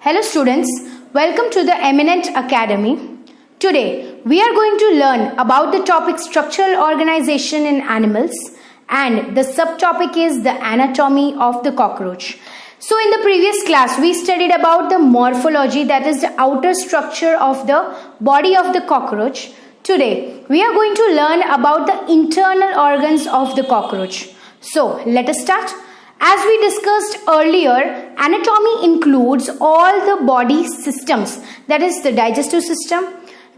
Hello students, welcome to the Eminent Academy. Today we are going to learn about the topic structural organization in animals, and the subtopic is the anatomy of the cockroach. So in the previous class we studied about the morphology, that is the outer structure of the body of the cockroach. Today we are going to learn about the internal organs of the cockroach. So let us start. As we discussed earlier, anatomy includes all the body systems, that is the digestive system,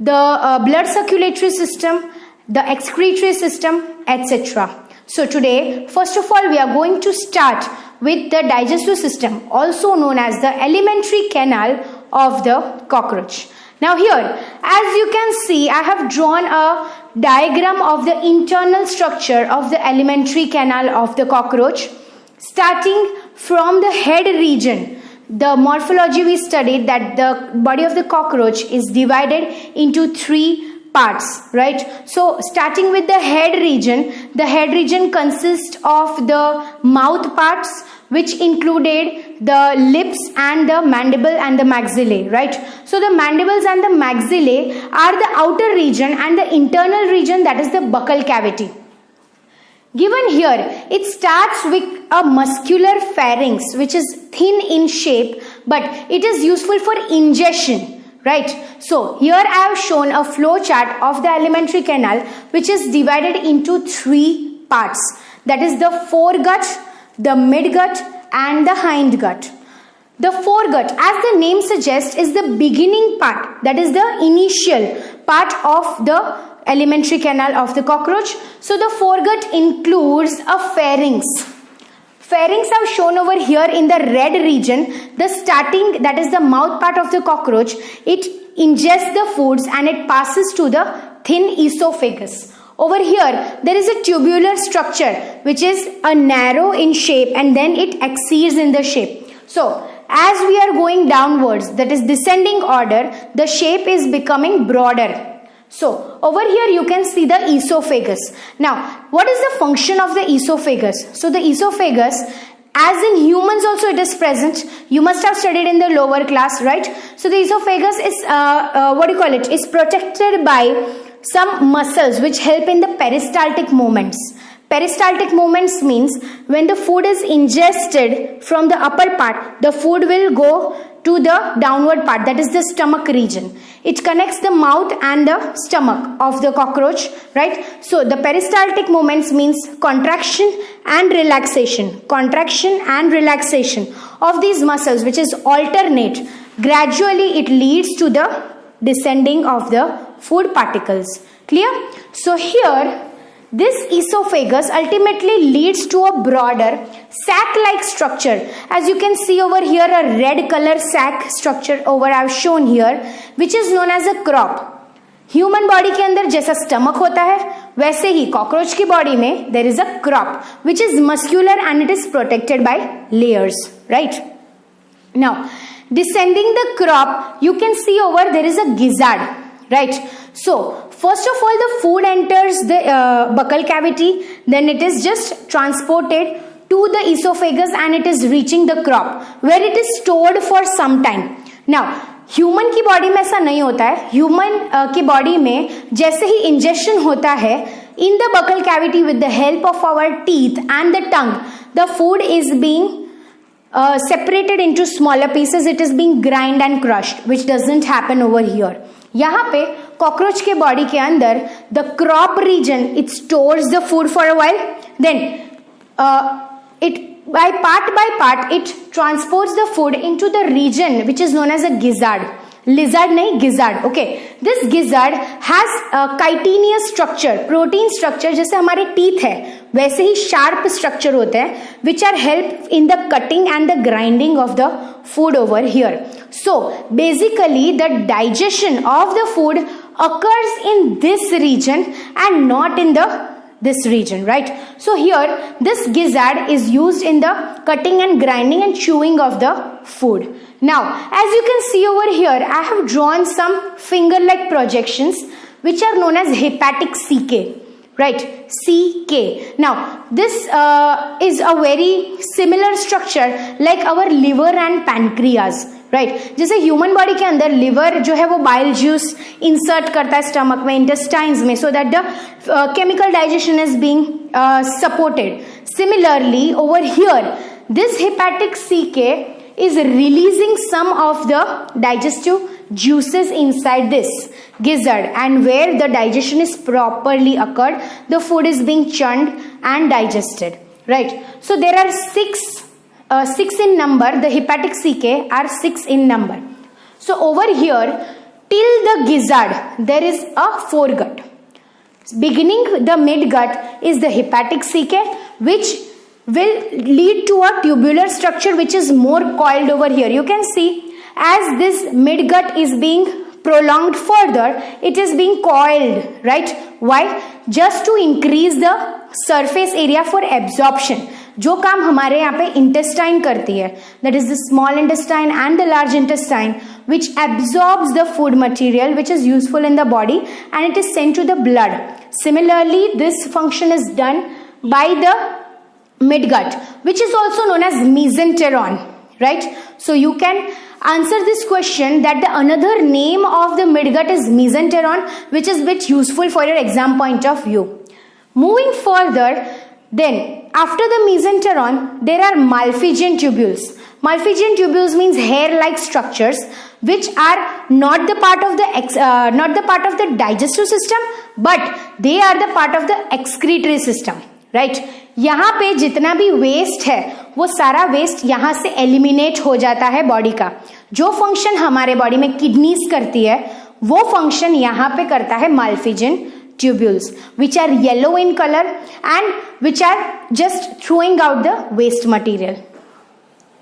the blood circulatory system, the excretory system, etc. So today, first of all, we are going to start with the digestive system, also known as the alimentary canal of the cockroach. Now here, as you can see, I have drawn a diagram of the internal structure of the alimentary canal of the cockroach. Starting from the head region, the morphology we studied that the body of the cockroach is divided into three parts, right? So starting with the head region consists of the mouth parts, which included the lips and the mandible and the maxillae, right? So the mandibles and the maxillae are the outer region, and the internal region, that is the buccal cavity. Given here, it starts with a muscular pharynx, which is thin in shape, but it is useful for ingestion, right? So here I have shown a flow chart of the alimentary canal, which is divided into three parts. That is the foregut, the midgut, and the hindgut. The foregut, as the name suggests, is the beginning part, that is the initial part of the alimentary canal of the cockroach. So the foregut includes a pharynx. Pharynx I've shown over here in the red region. The starting, that is the mouth part of the cockroach, it ingests the foods and it passes to the thin esophagus. Over here there is a tubular structure which is a narrow in shape, and then it exceeds in the shape. So as we are going downwards, that is descending order, the shape is becoming broader. So over here you can see the esophagus. Now what is the function of the esophagus? So the esophagus, as in humans also it is present. You must have studied in the lower class, right? So the esophagus is is protected by some muscles which help in the peristaltic movements. Peristaltic movements means when the food is ingested from the upper part, the food will go to the downward part, that is the stomach region. It connects the mouth and the stomach of the cockroach, right? So the peristaltic movements means contraction and relaxation. Contraction and relaxation of these muscles, which is alternate. Gradually it leads to the descending of the food particles. Clear? So here, this esophagus ultimately leads to a broader sac-like structure. As you can see over here, a red color sac structure over I have shown here, which is known as a crop. Human body के अंदर जैसा stomach होता है, वैसे ही cockroach की body में there is a crop, which is muscular and it is protected by layers, right? Now, descending the crop, you can see over there is a gizzard, right? So first of all, the food enters the buccal cavity, then it is just transported to the esophagus and it is reaching the crop, where it is stored for some time. Now human की body में ऐसा नहीं होता है. Human की body में जैसे ही injection होता है in the buccal cavity with the help of our teeth and the tongue, the food is being separated into smaller pieces. It is being grind and crushed, which doesn't happen over here. यहाँ पे cockroach के body के अंदर the crop region it stores the food for a while, then it by part it transports the food into the region which is known as a gizzard. Lizard नहीं, gizzard. Okay, this gizzard has a chitinous structure, protein structure, जैसे हमारे teeth है वैसे ही sharp structure होते हैं, which are help in the cutting and the grinding of the food over here. So basically the digestion of the food occurs in this region and not in this region, right? So here this gizzard is used in the cutting and grinding and chewing of the food. Now as you can see over here, I have drawn some finger like projections which are known as hepatic CK, right? CK. Now this is a very similar structure like our liver and pancreas, right जैसे human body के अंदर liver जो है वो bile juice insert करता है stomach में, intestines में, so that the chemical digestion is being supported. Similarly over here this hepatic caeca is releasing some of the digestive juices inside this gizzard, and where the digestion is properly occurred, the food is being churned and digested, right? So there are six in number. The hepatic caecae are 6 in number. So over here till the gizzard there is a foregut. Beginning the midgut is the hepatic caecae, which will lead to a tubular structure which is more coiled over here. You can see as this midgut is being prolonged further, it is being coiled, right? Why? Just to increase the surface area for absorption. जो काम हमारे यहाँ पे intestine करती है, that is the small intestine and the large intestine, which absorbs the food material which is useful in the body and it is sent to the blood. Similarly, this function is done by the midgut, which is also known as mesenteron, right? So you can answer this question that the another name of the midgut is mesenteron, which is bit useful for your exam point of view. Moving further, then after the mesenteron there are Malpighian tubules. Malpighian tubules means hair-like structures which are not the part of the digestive system, but they are the part of the excretory system, right? यहाँ पे जितना भी waste है वो सारा waste यहाँ से eliminate हो जाता है बॉडी का. जो फंक्शन हमारे बॉडी में किडनीज करती है वो फंक्शन यहाँ पे करता है Malpighian tubules, which are yellow in color and which are just throwing out the waste material.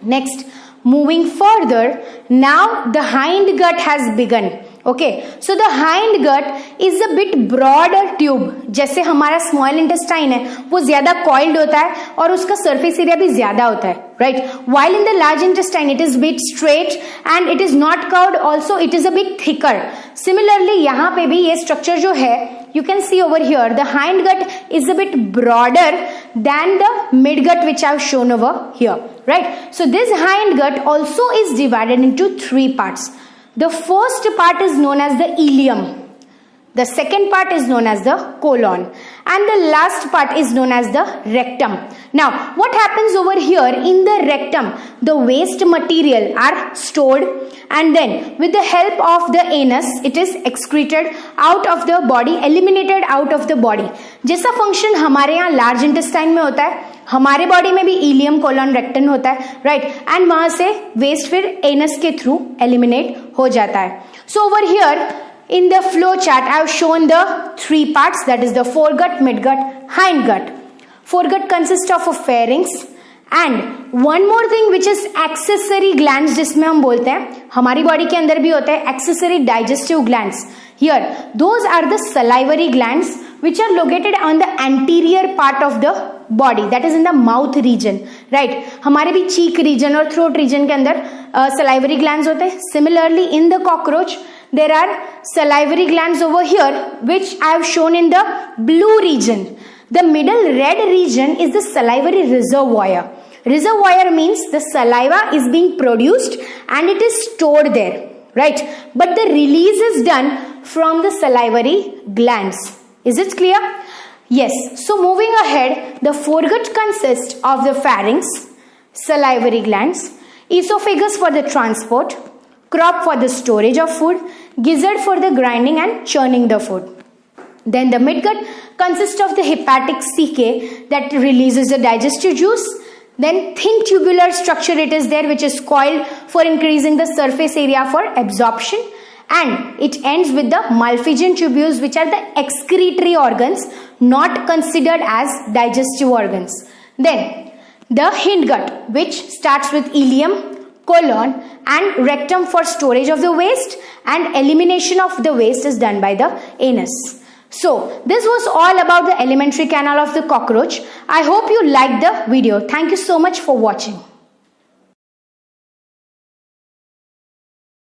Next, moving further, now the hind gut has begun. Okay, so the hind gut is a bit broader tube. जैसे हमारा small intestine है वो ज्यादा coiled होता है और उसका surface area भी ज्यादा होता है, right? While in the large intestine it is bit straight and it is not curved, also it is a bit thicker. Similarly यहाँ पे भी ये structure जो है, you can see over here the hind gut is a bit broader than the midgut which I have shown over here, right? So this hind gut also is divided into 3 parts. The first part is known as the ileum, the second part is known as the colon, and the last part is known as the rectum. Now what happens over here in the rectum? The waste material are stored and then with the help of the anus it is excreted out of the body, eliminated out of the body. जैसा function हमारे यहाँ large intestine में होता है हमारे body में भी ilium colon rectum होता है, राइट? एंड वहां से वेस्ट फिर एनस के थ्रू एलिमिनेट हो जाता है. So over here in the flow chart I have shown the 3 parts, that is the foregut, midgut, hindgut. Foregut consists of a pharynx and one more thing which is accessory glands, जिसमें हम बोलते हैं हमारी body के अंदर भी होता है accessory digestive glands. Here those are the salivary glands which are located on the anterior part of the body, that is in the mouth region, right? हमारे भी cheek region और throat region के अंदर salivary glands होते हैं. Similarly in the cockroach there are salivary glands over here which I have shown in the blue region. The middle red region is the salivary reservoir. Reservoir means the saliva is being produced and it is stored there, right? But the release is done from the salivary glands. Is it clear? Yes. So moving ahead, the foregut consists of the pharynx, salivary glands, esophagus for the transport, crop for the storage of food, gizzard for the grinding and churning the food. Then the midgut consists of the hepatic caecae that releases the digestive juice. Then thin tubular structure it is there which is coiled for increasing the surface area for absorption, and it ends with the Malpighian tubules which are the excretory organs not considered as digestive organs. Then the hindgut which starts with ileum, colon and rectum for storage of the waste, and elimination of the waste is done by the anus. So this was all about the alimentary canal of the cockroach. I hope you liked the video. Thank you so much for watching.